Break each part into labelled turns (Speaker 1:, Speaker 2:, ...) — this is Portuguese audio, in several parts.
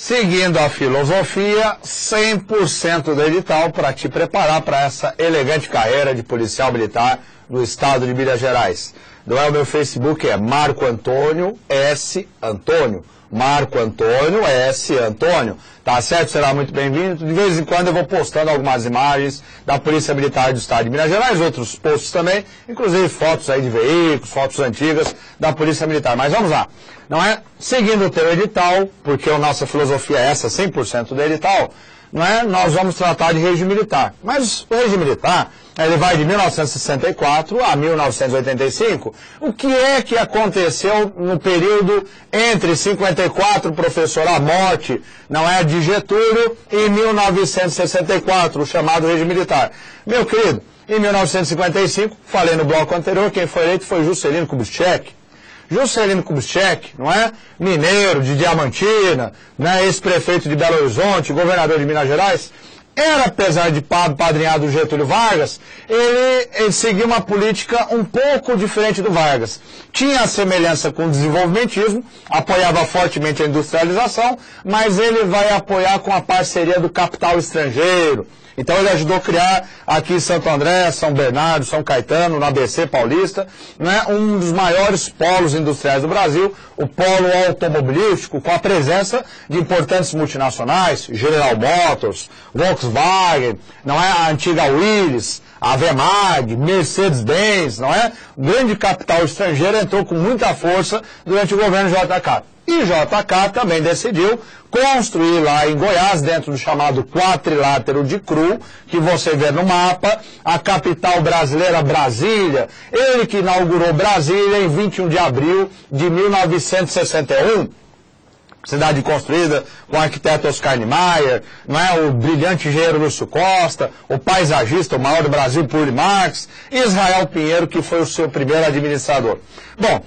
Speaker 1: seguindo a filosofia 100% do edital para te preparar para essa elegante carreira de policial militar do estado de Minas Gerais. O meu Facebook é Marco Antônio S. Antônio. Marco Antônio S. Antônio. Tá certo? Será muito bem-vindo. De vez em quando eu vou postando algumas imagens da Polícia Militar do Estado de Minas Gerais, outros posts também, inclusive fotos aí de veículos, fotos antigas da Polícia Militar. Mas vamos lá. Não é? Seguindo o teu edital, porque a nossa filosofia é essa, 100% do edital, não é? Nós vamos tratar de regime militar. Mas o regime militar, ele vai de 1964 a 1985. O que é que aconteceu no período entre 54, professor, a morte, não é, de Getúlio, e 1964, o chamado regime militar? Meu querido, em 1955, falei no bloco anterior, quem foi eleito foi Juscelino Kubitschek. Juscelino Kubitschek, não é? Mineiro, de Diamantina, né? Ex-prefeito de Belo Horizonte, governador de Minas Gerais. Era, apesar de padrinhado do Getúlio Vargas, ele seguia uma política um pouco diferente do Vargas. Tinha a semelhança com o desenvolvimentismo, apoiava fortemente a industrialização, mas ele vai apoiar com a parceria do capital estrangeiro. Então ele ajudou a criar aqui em Santo André, São Bernardo, São Caetano, na ABC Paulista, né, um dos maiores polos industriais do Brasil, o polo automobilístico, com a presença de importantes multinacionais, General Motors, Volkswagen, não é, a antiga Willys, a Vemag, Mercedes-Benz, não é? O grande capital estrangeiro entrou com muita força durante o governo JK. E JK também decidiu construir lá em Goiás, dentro do chamado quadrilátero de Cru, que você vê no mapa, a capital brasileira, Brasília. Ele que inaugurou Brasília em 21 de abril de 1961. Cidade construída com o arquiteto Oscar Niemeyer, não é? O brilhante engenheiro Lúcio Costa, o paisagista, o maior do Brasil, Paulo Marx, e Israel Pinheiro, que foi o seu primeiro administrador. Bom,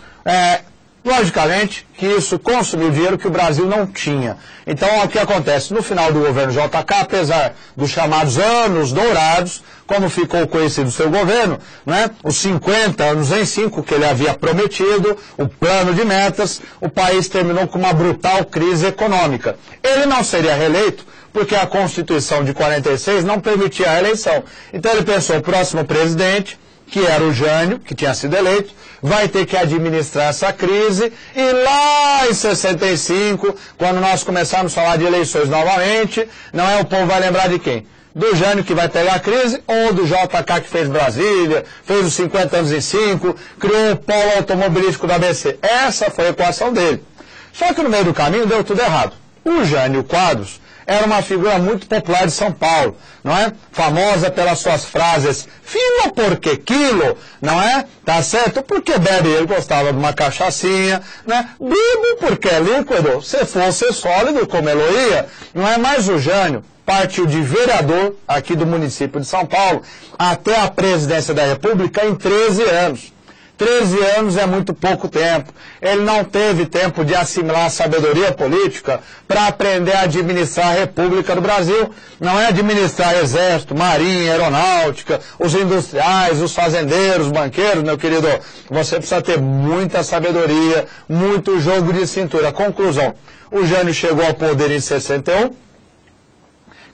Speaker 1: logicamente que isso consumiu dinheiro que o Brasil não tinha. Então, o que acontece? No final do governo JK, apesar dos chamados anos dourados, como ficou conhecido o seu governo, né, os 50 anos em 5 que ele havia prometido, o plano de metas, o país terminou com uma brutal crise econômica. Ele não seria reeleito porque a Constituição de 46 não permitia a reeleição. Então ele pensou, o próximo presidente, que era o Jânio, que tinha sido eleito, vai ter que administrar essa crise, e lá em 65, quando nós começarmos a falar de eleições novamente, não é, o povo vai lembrar de quem? Do Jânio que vai pegar a crise, ou do JK que fez Brasília, fez os 50 anos em 5, criou o polo automobilístico da ABC. Essa foi a equação dele. Só que no meio do caminho deu tudo errado. O Jânio Quadros era uma figura muito popular de São Paulo, não é? Famosa pelas suas frases, fila porque quilo, não é? Tá certo? Porque bebe, ele gostava de uma cachaçinha, né? Bebo porque é líquido, se fosse sólido, como ele ia, não é? Mais o Jânio partiu de vereador aqui do município de São Paulo até a presidência da República em 13 anos. 13 anos é muito pouco tempo. Ele não teve tempo de assimilar a sabedoria política para aprender a administrar a República do Brasil. Não é administrar exército, marinha, aeronáutica, os industriais, os fazendeiros, os banqueiros, meu querido. Você precisa ter muita sabedoria, muito jogo de cintura. Conclusão, o Jânio chegou ao poder em 61,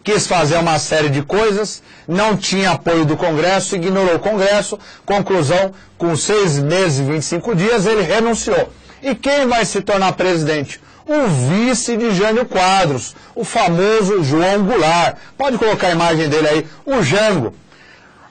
Speaker 1: quis fazer uma série de coisas, não tinha apoio do Congresso, ignorou o Congresso, conclusão, com 6 meses e 25 dias, ele renunciou. E quem vai se tornar presidente? O vice de Jânio Quadros, o famoso João Goulart. Pode colocar a imagem dele aí, o Jango.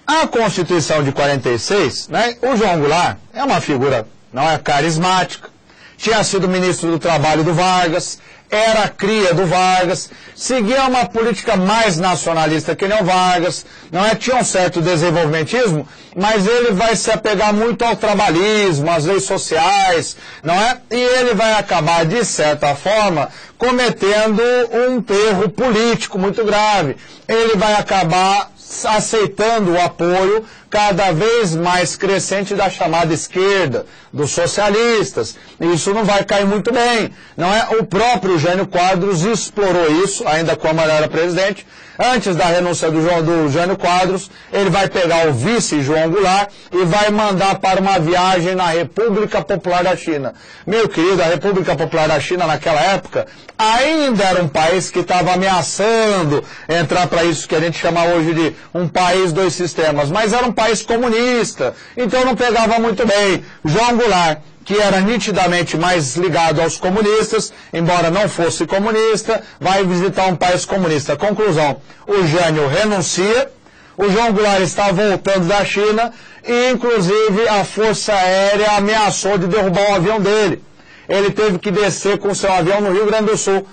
Speaker 1: A Constituição de 46, né, o João Goulart é uma figura, não é, carismática, tinha sido ministro do Trabalho do Vargas, era cria do Vargas, seguia uma política mais nacionalista que nem o Vargas, não é? Tinha um certo desenvolvimentismo, mas ele vai se apegar muito ao trabalhismo, às leis sociais, não é? E ele vai acabar, de certa forma, cometendo um erro político muito grave. Ele vai acabar aceitando o apoio cada vez mais crescente da chamada esquerda, dos socialistas. Isso não vai cair muito bem, não é? O próprio Jânio Quadros explorou isso, ainda como ele era presidente, Antes da renúncia do Jânio Quadros, ele vai pegar o vice João Goulart e vai mandar para uma viagem na República Popular da China. Meu querido, a República Popular da China naquela época ainda era um país que estava ameaçando entrar para isso que a gente chama hoje de um país dois sistemas, mas era um país comunista, então não pegava muito bem. João Goulart, que era nitidamente mais ligado aos comunistas, embora não fosse comunista, vai visitar um país comunista. Conclusão, o Jânio renuncia, o João Goulart está voltando da China e, inclusive, a Força Aérea ameaçou de derrubar o avião dele. Ele teve que descer com seu avião no Rio Grande do Sul.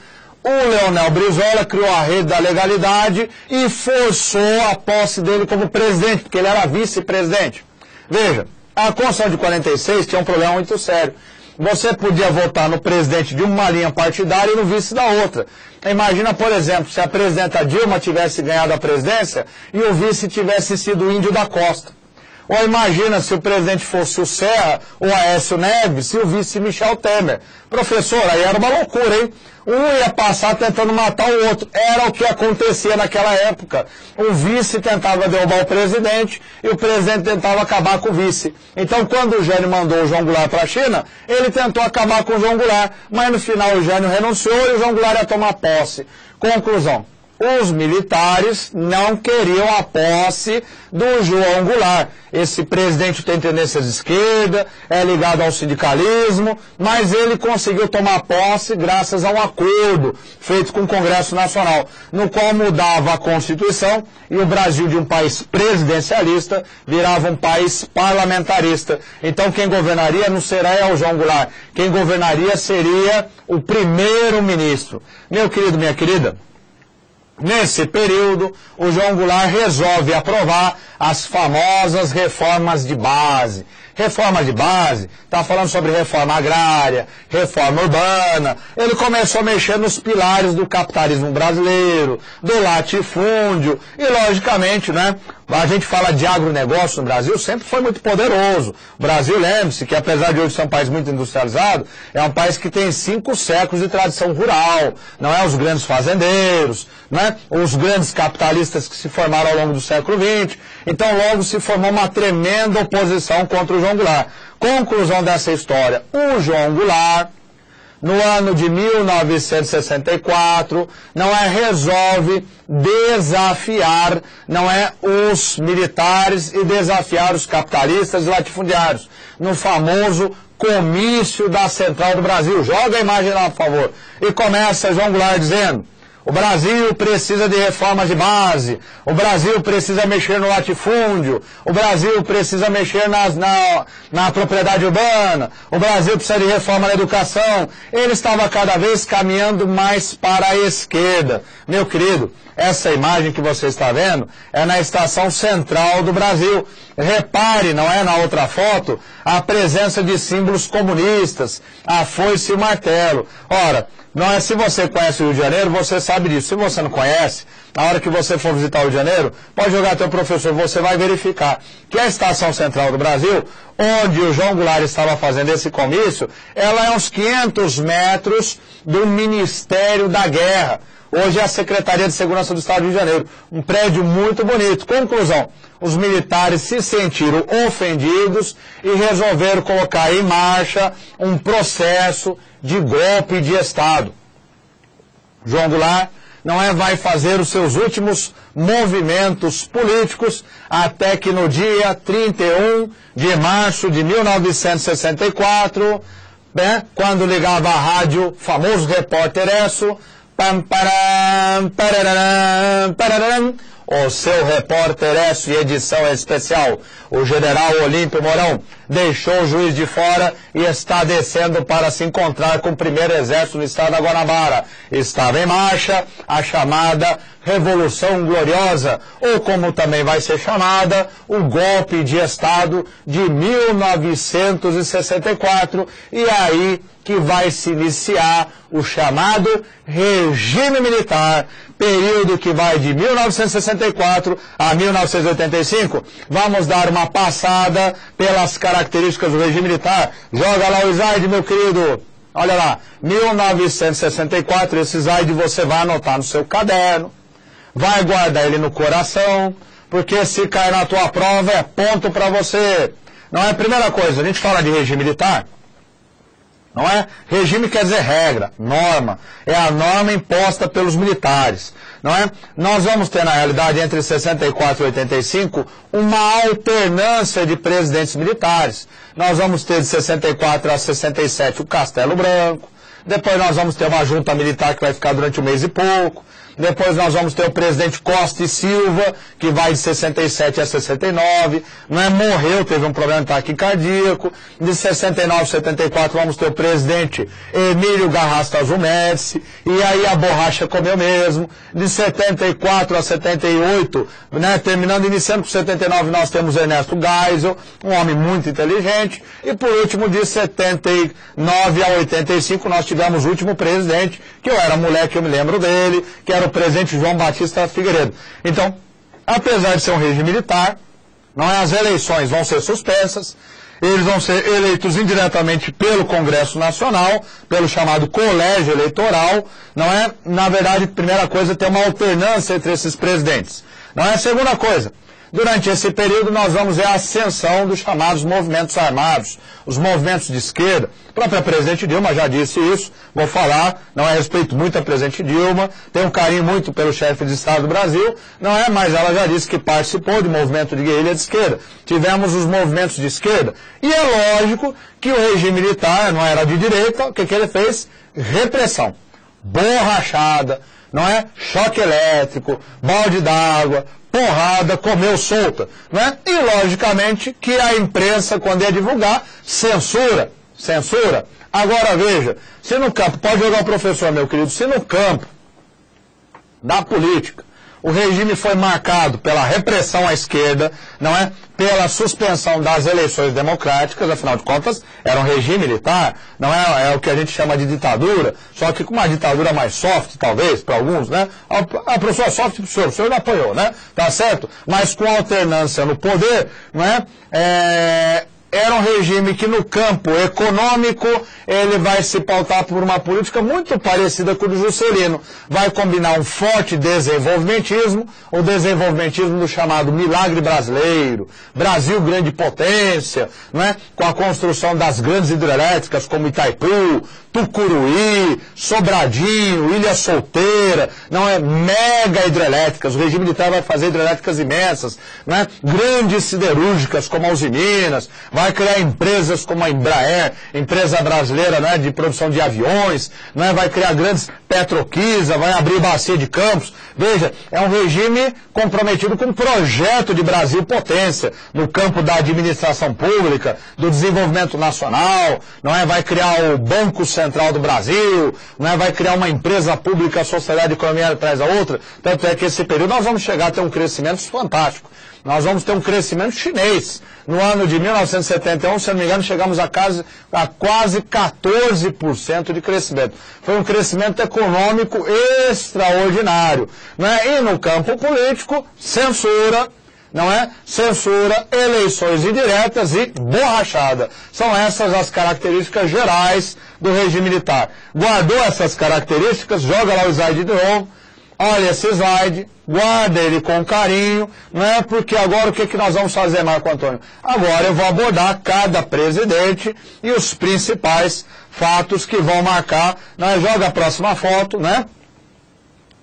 Speaker 1: O Leonel Brizola criou a rede da legalidade e forçou a posse dele como presidente, porque ele era vice-presidente. Veja, a Constituição de 46 tinha um problema muito sério. Você podia votar no presidente de uma linha partidária e no vice da outra. Imagina, por exemplo, se a presidenta Dilma tivesse ganhado a presidência e o vice tivesse sido o Índio da Costa. Ou imagina se o presidente fosse o Serra, o Aécio Neves e o vice Michel Temer. Professor, aí era uma loucura, hein? Um ia passar tentando matar o outro. Era o que acontecia naquela época. O vice tentava derrubar o presidente e o presidente tentava acabar com o vice. Então, quando o Jânio mandou o João Goulart para a China, ele tentou acabar com o João Goulart. Mas no final o Jânio renunciou e o João Goulart ia tomar posse. Conclusão. Os militares não queriam a posse do João Goulart. Esse presidente tem tendências de esquerda, é ligado ao sindicalismo, mas ele conseguiu tomar posse graças a um acordo feito com o Congresso Nacional, no qual mudava a Constituição e o Brasil, de um país presidencialista, virava um país parlamentarista. Então quem governaria não seria o João Goulart, quem governaria seria o primeiro-ministro. Meu querido, minha querida, nesse período, o João Goulart resolve aprovar as famosas reformas de base. Reforma de base, está falando sobre reforma agrária, reforma urbana. Ele começou a mexer nos pilares do capitalismo brasileiro, do latifúndio e, logicamente, né, a gente fala de agronegócio no Brasil, sempre foi muito poderoso. O Brasil, lembre-se que, apesar de hoje ser um país muito industrializado, é um país que tem 5 séculos de tradição rural. Não é os grandes fazendeiros, né, os grandes capitalistas que se formaram ao longo do século XX. Então, logo se formou uma tremenda oposição contra o João Goulart. Conclusão dessa história, o João Goulart, no ano de 1964, resolve desafiar, os militares e desafiar os capitalistas e latifundiários, no famoso comício da Central do Brasil. Joga a imagem lá, por favor. E começa João Goulart dizendo: o Brasil precisa de reformas de base, o Brasil precisa mexer no latifúndio, o Brasil precisa mexer na propriedade urbana, o Brasil precisa de reforma na educação. Ele estava cada vez caminhando mais para a esquerda. Meu querido, essa imagem que você está vendo é na estação central do Brasil. Repare, não é na outra foto, a presença de símbolos comunistas, a foice e o martelo. Ora, se você conhece o Rio de Janeiro, você sabe disso. Se você não conhece, na hora que você for visitar o Rio de Janeiro, pode jogar teu professor, você vai verificar que a estação central do Brasil, onde o João Goulart estava fazendo esse comício, ela é uns 500 metros do Ministério da Guerra. Hoje é a Secretaria de Segurança do Estado do Rio de Janeiro. Um prédio muito bonito. Conclusão, os militares se sentiram ofendidos e resolveram colocar em marcha um processo de golpe de Estado. João Goulart vai fazer os seus últimos movimentos políticos até que no dia 31 de março de 1964, quando ligava a rádio, famoso repórter Esso, o seu repórter Esso e edição especial, o general Olímpio Mourão, deixou o juiz de fora e está descendo para se encontrar com o primeiro exército no estado da Guanabara. Estava em marcha a chamada Revolução Gloriosa, ou como também vai ser chamada, o golpe de Estado de 1964, e aí que vai se iniciar o chamado regime militar, período que vai de 1964 a 1985. Vamos dar uma passada pelas características do regime militar. Joga lá o slide, meu querido. Olha lá, 1964, esse slide você vai anotar no seu caderno. vai guardar ele no coração, porque se cair na tua prova é ponto para você. Não é a primeira coisa, a gente fala de regime militar, não é? Regime quer dizer regra, norma, é a norma imposta pelos militares, não é? Nós vamos ter, na realidade, entre 64 e 85, uma alternância de presidentes militares. Nós vamos ter de 64 a 67 o Castelo Branco, depois nós vamos ter uma junta militar que vai ficar durante um mês e pouco, depois nós vamos ter o presidente Costa e Silva, que vai de 67 a 69, não é? Morreu, teve um problema de ataque cardíaco. De 69 a 74 vamos ter o presidente Emílio Garrastazu Médici, e aí a borracha comeu mesmo. De 74 a 78, né? Terminando, iniciando com 79, nós temos Ernesto Geisel, um homem muito inteligente, e por último, de 79 a 85, nós tivemos o último presidente, que eu era moleque, eu me lembro dele, que era o presidente João Batista Figueiredo. Então, apesar de ser um regime militar, não é, as eleições vão ser suspensas, eles vão ser eleitos indiretamente pelo Congresso Nacional, pelo chamado colégio eleitoral, não é? Na verdade, primeira coisa, tem uma alternância entre esses presidentes. Não é? Segunda coisa, durante esse período nós vamos ver a ascensão dos chamados movimentos armados, os movimentos de esquerda. A própria presidente Dilma já disse isso, vou falar, não é, respeito muito a presidente Dilma, tenho um carinho muito pelo chefe de Estado do Brasil, não é, mas ela já disse que participou de movimento de guerrilha de esquerda. Tivemos os movimentos de esquerda, e é lógico que o regime militar não era de direita, o que ele fez? Repressão, borrachada, não é? Choque elétrico, balde d'água, porrada, comeu solta, não é? E logicamente que a imprensa, quando ia divulgar, censura. Agora veja, se no campo, pode jogar o professor, meu querido, se no campo da política o regime foi marcado pela repressão à esquerda, não é? Pela suspensão das eleições democráticas, afinal de contas, era um regime militar, não é? É o que a gente chama de ditadura, só que com uma ditadura mais soft, talvez, para alguns, né? A professora soft pro senhor não apoiou, né? Tá certo? Mas com alternância no poder, não é? Era um regime que no campo econômico ele vai se pautar por uma política muito parecida com o do Juscelino. Vai combinar um forte desenvolvimentismo, o desenvolvimentismo do chamado milagre brasileiro, Brasil grande potência, não é? Com a construção das grandes hidrelétricas como Itaipu, Tucuruí, Sobradinho, Ilha Solteira, não é? Mega hidrelétricas, o regime militar vai fazer hidrelétricas imensas, não é? Grandes siderúrgicas como a Usiminas, vai criar empresas como a Embraer, empresa brasileira, né, de produção de aviões, não é? Vai criar grandes Petroquisa, vai abrir bacia de Campos. Veja, é um regime comprometido com um projeto de Brasil potência, no campo da administração pública, do desenvolvimento nacional, não é? Vai criar o Banco Central do Brasil, não é? Vai criar uma empresa pública, a sociedade, a economia atrás da outra. Tanto é que esse período nós vamos chegar a ter um crescimento fantástico. Nós vamos ter um crescimento chinês. No ano de 1971, se não me engano, chegamos a quase 14% de crescimento. Foi um crescimento econômico extraordinário, não é? E no campo político, censura, não é? Censura, eleições indiretas e borrachada. São essas as características gerais do regime militar. Guardou essas características, joga lá o slide de novo. Olha esse slide, guarda ele com carinho, não é? Porque agora o que nós vamos fazer, Marco Antônio? Agora eu vou abordar cada presidente e os principais fatos que vão marcar. Nós joga a próxima foto, né?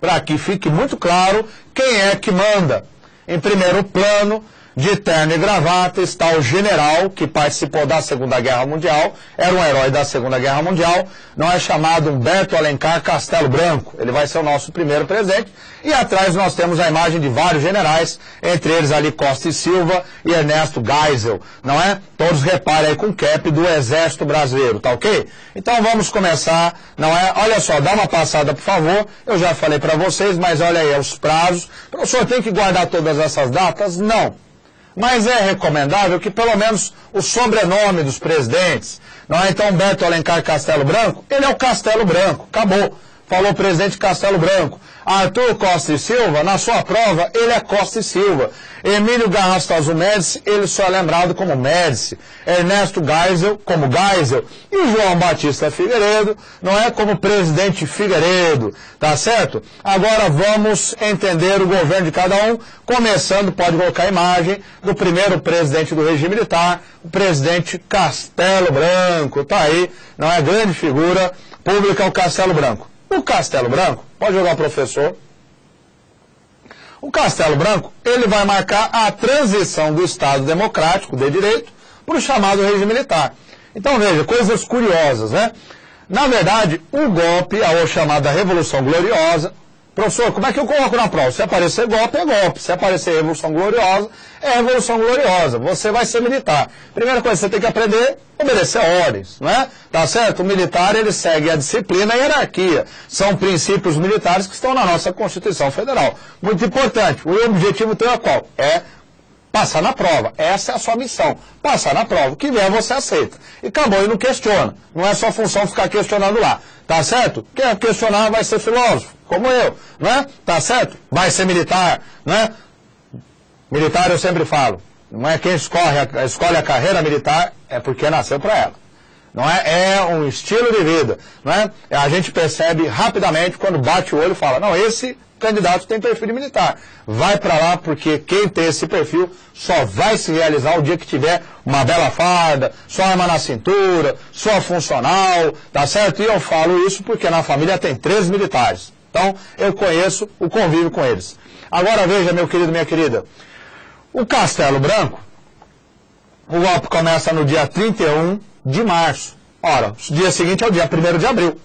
Speaker 1: Para que fique muito claro quem é que manda. Em primeiro plano, de terno e gravata, está o general que participou da Segunda Guerra Mundial, era um herói da Segunda Guerra Mundial, não é, chamado Humberto Alencar Castelo Branco. Ele vai ser o nosso primeiro presidente. E atrás nós temos a imagem de vários generais, entre eles ali Costa e Silva e Ernesto Geisel, não é? Todos reparem aí com cap do Exército Brasileiro, tá ok? Então vamos começar, não é? Olha só, dá uma passada por favor, eu já falei para vocês, mas olha aí os prazos. O professor tem que guardar todas essas datas? Não. Mas é recomendável que pelo menos o sobrenome dos presidentes, não é? Então Humberto Alencar Castelo Branco, ele é o Castelo Branco, acabou. falou o presidente Castelo Branco. Arthur Costa e Silva, na sua prova, ele é Costa e Silva. Emílio Garrastazu Médici, ele só é lembrado como Médici. Ernesto Geisel, como Geisel. E João Batista Figueiredo, não é como presidente Figueiredo, tá certo? Agora vamos entender o governo de cada um, começando, pode colocar a imagem, do primeiro presidente do regime militar, o presidente Castelo Branco. Tá aí, não é grande figura pública o Castelo Branco. O Castelo Branco, pode jogar o professor. O Castelo Branco, ele vai marcar a transição do Estado Democrático de Direito para o chamado regime militar. Então veja, coisas curiosas, né? Na verdade, o golpe, a chamada Revolução Gloriosa, professor, como é que eu coloco na prova? Se aparecer golpe, é golpe. Se aparecer Revolução Gloriosa, é Revolução Gloriosa. Você vai ser militar. Primeira coisa, você tem que aprender a obedecer ordens, não é? Tá certo? O militar, ele segue a disciplina e a hierarquia. São princípios militares que estão na nossa Constituição Federal. Muito importante. O objetivo teu é qual? É passar na prova. Essa é a sua missão. Passar na prova. O que vier, você aceita. E acabou, e não questiona. Não é sua função ficar questionando lá. Tá certo? Quem questionar vai ser filósofo, como eu, né? Tá certo? Vai ser militar, né? Militar eu sempre falo, não é quem escolhe a carreira militar, é porque nasceu para ela. Não é? É um estilo de vida, não é? A gente percebe rapidamente quando bate o olho e fala, não, esse candidato tem perfil de militar. Vai para lá porque quem tem esse perfil só vai se realizar o dia que tiver uma bela farda, sua arma na cintura, sua funcional, tá certo? E eu falo isso porque na família tem 3 militares. Então, eu conheço o convívio com eles. Agora veja, meu querido, minha querida, o Castelo Branco, o golpe começa no dia 31 de março. Ora, o dia seguinte é o dia 1º de abril.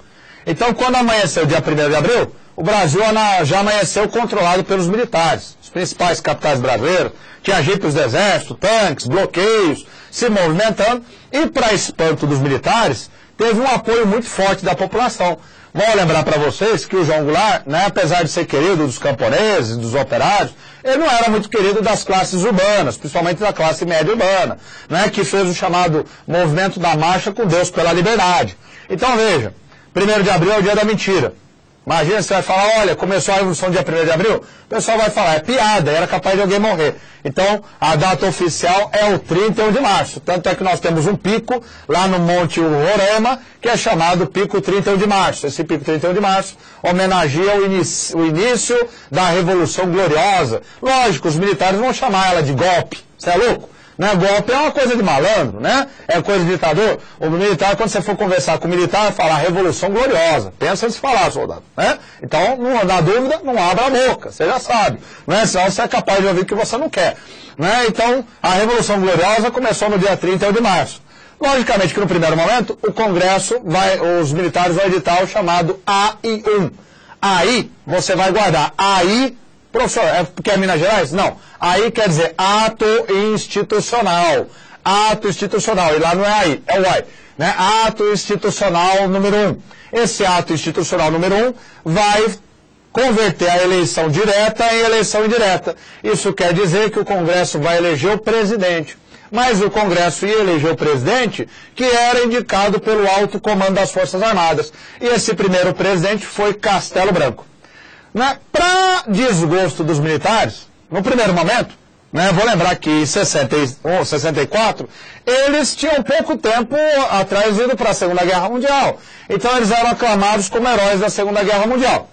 Speaker 1: Então, quando amanheceu o dia 1º de abril, o Brasil já amanheceu controlado pelos militares. Os principais capitais brasileiros, tinha jipes do exército, tanques, bloqueios, se movimentando. E, para espanto dos militares, teve um apoio muito forte da população. Vou lembrar para vocês que o João Goulart, né, apesar de ser querido dos camponeses, dos operários, ele não era muito querido das classes urbanas, principalmente da classe média urbana, né, que fez o chamado movimento da marcha com Deus pela liberdade. Então veja, 1º de abril é o dia da mentira. Imagina, você vai falar, olha, começou a revolução dia 1º de abril, o pessoal vai falar, é piada, era capaz de alguém morrer. Então, a data oficial é o 31 de março. Tanto é que nós temos um pico lá no Monte Roraima, que é chamado Pico 31 de março. Esse Pico 31 de março homenageia o início da Revolução Gloriosa. Lógico, os militares vão chamar ela de golpe. Você é louco? Né? Golpe é uma coisa de malandro, né? É coisa de ditador. O militar, quando você for conversar com o militar, vai falar Revolução Gloriosa. Pensa antes de falar, soldado, né? Então, na dúvida, não abra a boca, você já sabe, né? Senão você é capaz de ouvir o que você não quer, né? Então, a Revolução Gloriosa começou no dia 31 de março. Logicamente que no primeiro momento, o Congresso os militares vão editar o chamado AI-1. Aí, você vai guardar AI. Professor, é porque é Minas Gerais? Não. Aí quer dizer ato institucional. Ato institucional. E lá não é aí, é o AI. Né? Ato institucional número 1. Esse ato institucional número 1 vai converter a eleição direta em eleição indireta. Isso quer dizer que o Congresso vai eleger o presidente. Mas o Congresso ia eleger o presidente que era indicado pelo alto comando das Forças Armadas. E esse primeiro presidente foi Castelo Branco. Né? Para desgosto dos militares, no primeiro momento, né, vou lembrar que em 64, eles tinham pouco tempo atrás ido para a Segunda Guerra Mundial. Então eles eram aclamados como heróis da Segunda Guerra Mundial.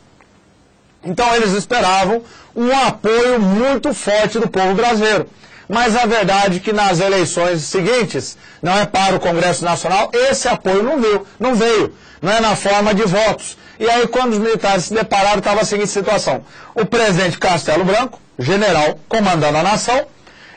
Speaker 1: Então eles esperavam um apoio muito forte do povo brasileiro. Mas a verdade é que nas eleições seguintes, não é para o Congresso Nacional, esse apoio não veio, não é na forma de votos. E aí, quando os militares se depararam, estava a seguinte situação. O presidente Castelo Branco, general, comandando a nação,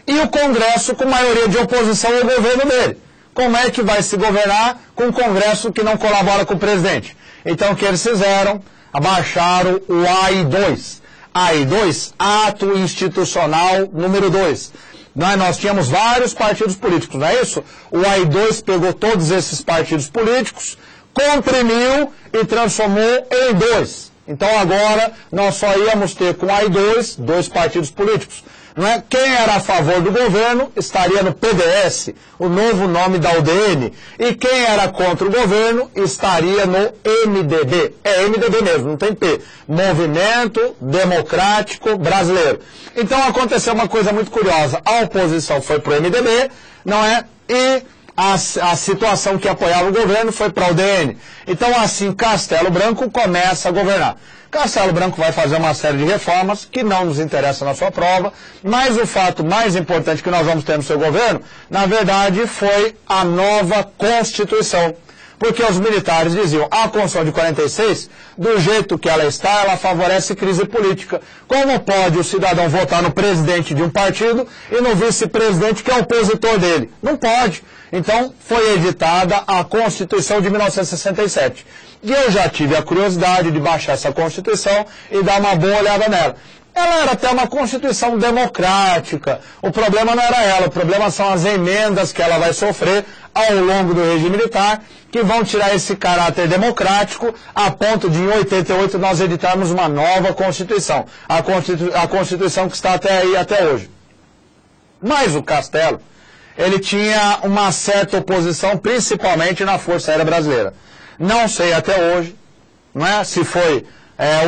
Speaker 1: e o Congresso com maioria de oposição ao governo dele. Como é que vai se governar com um Congresso que não colabora com o presidente? Então, o que eles fizeram? Abaixaram o AI-2. AI-2, Ato Institucional número 2. Nós tínhamos vários partidos políticos, não é isso? O AI-2 pegou todos esses partidos políticos, comprimiu e transformou em 2. Então agora nós só íamos ter com AI-2 2 partidos políticos. Não é? Quem era a favor do governo estaria no PDS, o novo nome da UDN, e quem era contra o governo estaria no MDB. É MDB mesmo, não tem P. Movimento Democrático Brasileiro. Então aconteceu uma coisa muito curiosa. A oposição foi para o MDB, não é? E a situação que apoiava o governo foi para a UDN. Então assim Castelo Branco começa a governar. Castelo Branco vai fazer uma série de reformas que não nos interessa na sua prova, mas o fato mais importante que nós vamos ter no seu governo, na verdade, foi a nova Constituição. Porque os militares diziam, a Constituição de 46, do jeito que ela está, ela favorece crise política. Como pode o cidadão votar no presidente de um partido e no vice-presidente que é opositor dele? Não pode. Então, foi editada a Constituição de 1967. E eu já tive a curiosidade de baixar essa Constituição e dar uma boa olhada nela. Ela era até uma Constituição democrática. O problema não era ela, o problema são as emendas que ela vai sofrer ao longo do regime militar, que vão tirar esse caráter democrático a ponto de, em 88, nós editarmos uma nova Constituição. A Constituição que está até aí, até hoje. Mas o Castelo, ele tinha uma certa oposição, principalmente na Força Aérea Brasileira. Não sei até hoje, não é, se foi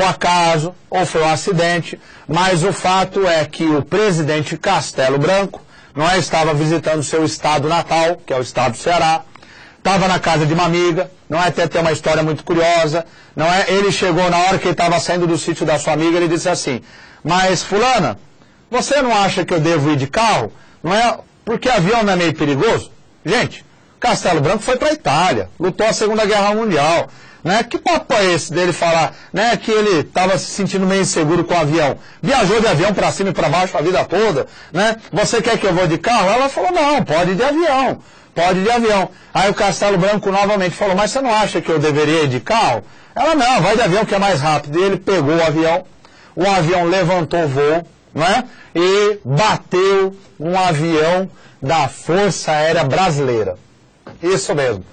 Speaker 1: um acaso ou foi um acidente, mas o fato é que o presidente Castelo Branco, não é, estava visitando seu estado natal, que é o estado do Ceará, estava na casa de uma amiga, não é, até tem uma história muito curiosa, não é, ele chegou na hora que ele estava saindo do sítio da sua amiga, ele disse assim, mas fulana, você não acha que eu devo ir de carro? Não é, porque avião não é meio perigoso? Gente, Castelo Branco foi para a Itália, lutou a Segunda Guerra Mundial. Né? Que papo é esse dele falar, né, que ele estava se sentindo meio inseguro com o avião? Viajou de avião para cima e para baixo a vida toda. Né? Você quer que eu vou de carro? Ela falou, não, pode ir de avião. Pode ir de avião. Aí o Castelo Branco novamente falou, mas você não acha que eu deveria ir de carro? Ela, não, vai de avião que é mais rápido. E ele pegou o avião levantou o voo, né, e bateu um avião da Força Aérea Brasileira. Isso mesmo.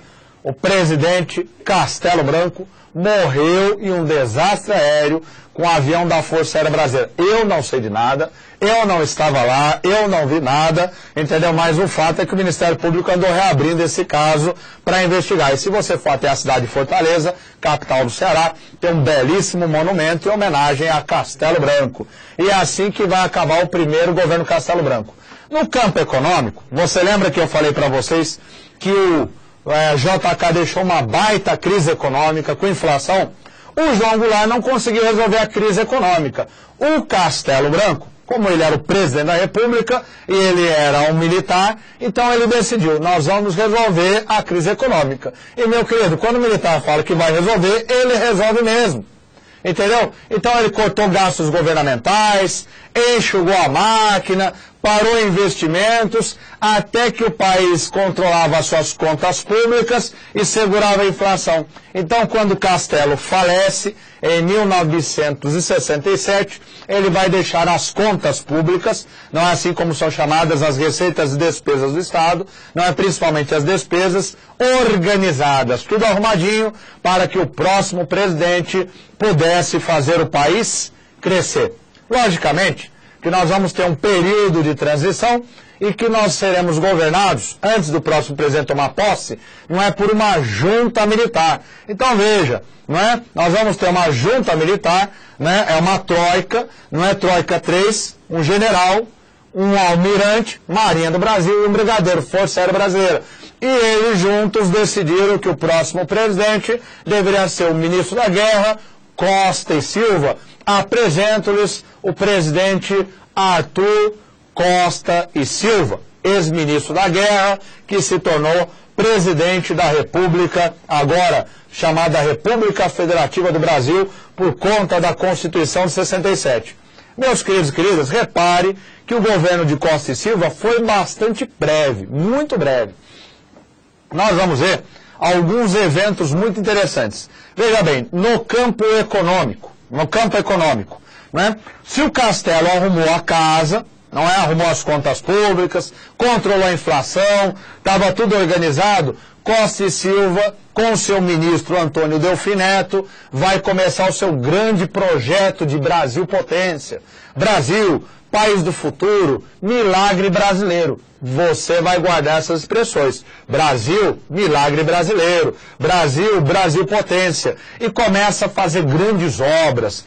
Speaker 1: O presidente Castelo Branco morreu em um desastre aéreo com o avião da Força Aérea Brasileira. Eu não sei de nada, eu não estava lá, eu não vi nada, entendeu? Mas o fato é que o Ministério Público andou reabrindo esse caso para investigar. E se você for até a cidade de Fortaleza, capital do Ceará, tem um belíssimo monumento em homenagem a Castelo Branco. E é assim que vai acabar o primeiro governo Castelo Branco. No campo econômico, você lembra que eu falei para vocês que o JK deixou uma baita crise econômica com inflação? O João Goulart não conseguiu resolver a crise econômica. O Castelo Branco, como ele era o presidente da República e ele era um militar, então ele decidiu, nós vamos resolver a crise econômica. E, meu querido, quando o militar fala que vai resolver, ele resolve mesmo. Entendeu? Então ele cortou gastos governamentais, enxugou a máquina, parou investimentos, até que o país controlava as suas contas públicas e segurava a inflação. Então, quando Castelo falece, em 1967, ele vai deixar as contas públicas, não é assim como são chamadas as receitas e despesas do Estado, não é principalmente as despesas, organizadas, tudo arrumadinho, para que o próximo presidente pudesse fazer o país crescer. Logicamente, que nós vamos ter um período de transição e que nós seremos governados, antes do próximo presidente tomar posse, não é por uma junta militar. Então veja, não é? Nós vamos ter uma junta militar, né? É uma troika, não é troika 3, um general, um almirante, Marinha do Brasil e um brigadeiro, Força Aérea Brasileira. E eles juntos decidiram que o próximo presidente deveria ser o ministro da Guerra, Costa e Silva. Apresento-lhes o presidente Arthur Costa e Silva, ex-ministro da Guerra, que se tornou presidente da República, agora chamada República Federativa do Brasil, por conta da Constituição de 67. Meus queridos e queridas, repare que o governo de Costa e Silva foi bastante breve, muito breve. Nós vamos ver alguns eventos muito interessantes. Veja bem, no campo econômico, né? Se o Castelo arrumou a casa, não é? Arrumou as contas públicas, controlou a inflação, estava tudo organizado, Costa e Silva, com seu ministro Antônio Delfim Neto, vai começar o seu grande projeto de Brasil Potência. Brasil, país do futuro, milagre brasileiro. Você vai guardar essas expressões. Brasil, milagre brasileiro. Brasil, Brasil potência. E começa a fazer grandes obras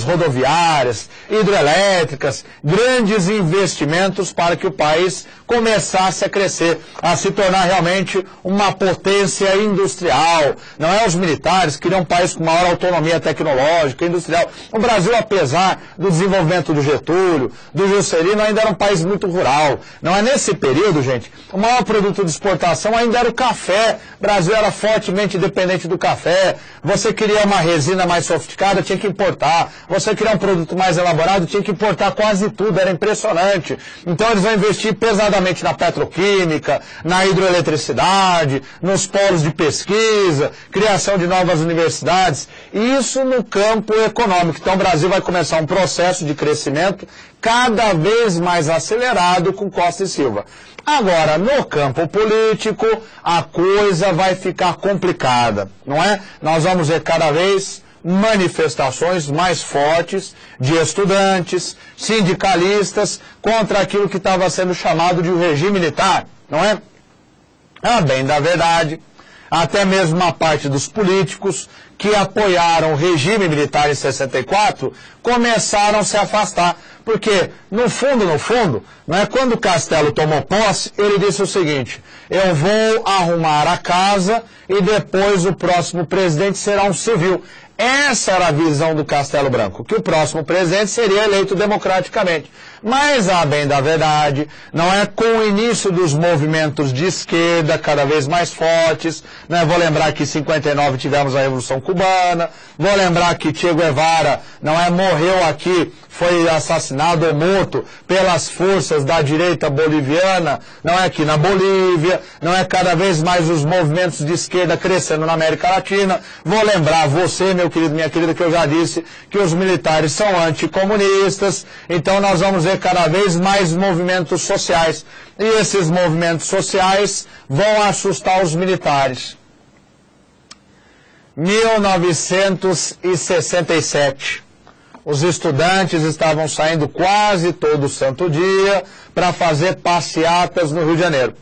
Speaker 1: rodoviárias, hidrelétricas, grandes investimentos para que o país começasse a crescer, a se tornar realmente uma potência industrial. Não é os militares que queriam um país com maior autonomia tecnológica, industrial. O Brasil, apesar do desenvolvimento do Getúlio, do Juscelino, ainda era um país muito rural. Não é nesse período, gente, o maior produto de exportação ainda era o café. O Brasil era fortemente dependente do café. Você queria uma resina mais sofisticada, tinha que importar. Você queria um produto mais elaborado, tinha que importar quase tudo. Era impressionante. Então eles vão investir pesadamente na petroquímica, na hidroeletricidade, nos polos de pesquisa, criação de novas universidades. Isso no campo econômico. Então o Brasil vai começar um processo de crescimento cada vez mais acelerado com Costa e Silva. Agora, no campo político, a coisa vai ficar complicada, não é? Nós vamos ver cada vez manifestações mais fortes de estudantes, sindicalistas, contra aquilo que estava sendo chamado de regime militar, não é? A bem da verdade, até mesmo uma parte dos políticos que apoiaram o regime militar em 64 começaram a se afastar. Porque, no fundo, não é, quando o Castelo tomou posse, ele disse o seguinte: eu vou arrumar a casa e depois o próximo presidente será um civil. Essa era a visão do Castelo Branco, que o próximo presidente seria eleito democraticamente. Mas, a bem da verdade, não é com o início dos movimentos de esquerda cada vez mais fortes, né? Vou lembrar que em 59 tivemos a Revolução Cubana, vou lembrar que Che Guevara, não é, morreu aqui, foi assassinado ou morto pelas forças da direita boliviana, não é, aqui na Bolívia, não é, cada vez mais os movimentos de esquerda crescendo na América Latina. Vou lembrar você, meu querido, minha querida, que eu já disse que os militares são anticomunistas, então nós vamos ver cada vez mais movimentos sociais. E esses movimentos sociais vão assustar os militares. 1967. Os estudantes estavam saindo quase todo santo dia para fazer passeatas no Rio de Janeiro.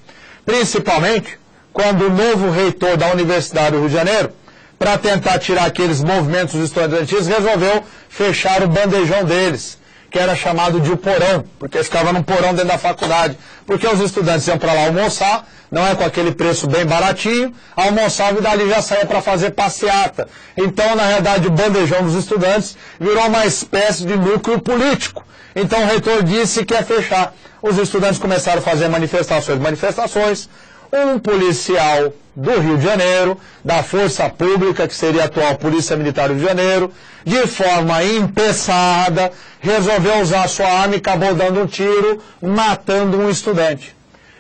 Speaker 1: Principalmente quando o novo reitor da Universidade do Rio de Janeiro, para tentar tirar aqueles movimentos estudantis, resolveu fechar o bandejão deles, que era chamado de o porão, porque ficava num porão dentro da faculdade. Porque os estudantes iam para lá almoçar, não é, com aquele preço bem baratinho, almoçava e dali já saía para fazer passeata. Então, na realidade, o bandejão dos estudantes virou uma espécie de núcleo político. Então, o reitor disse que ia fechar. Os estudantes começaram a fazer manifestações. Um policial do Rio de Janeiro, da Força Pública, que seria a atual Polícia Militar do Rio de Janeiro, de forma empeçada, resolveu usar a sua arma e acabou dando um tiro, matando um estudante.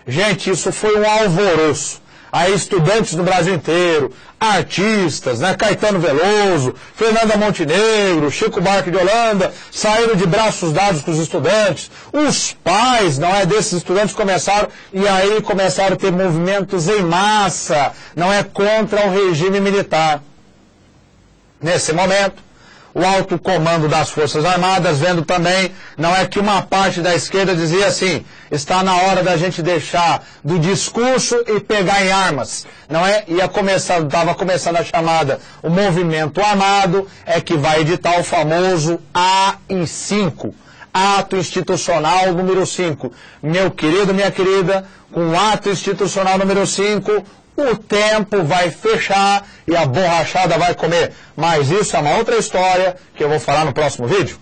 Speaker 1: Gente, isso foi um alvoroço. Aí estudantes do Brasil inteiro, artistas, né, Caetano Veloso, Fernanda Montenegro, Chico Buarque de Holanda, saíram de braços dados com os estudantes. Os pais, não é, desses estudantes começaram a ter movimentos em massa, não é, contra o regime militar. Nesse momento, o alto comando das Forças Armadas, vendo também, não é, que uma parte da esquerda dizia assim: está na hora da gente deixar do discurso e pegar em armas, não é? Estava começando a chamada, o movimento armado, é que vai editar o famoso AI-5, Ato Institucional número 5. Meu querido, minha querida, com o Ato Institucional número 5, o tempo vai fechar e a borrachada vai comer. Mas isso é uma outra história que eu vou falar no próximo vídeo.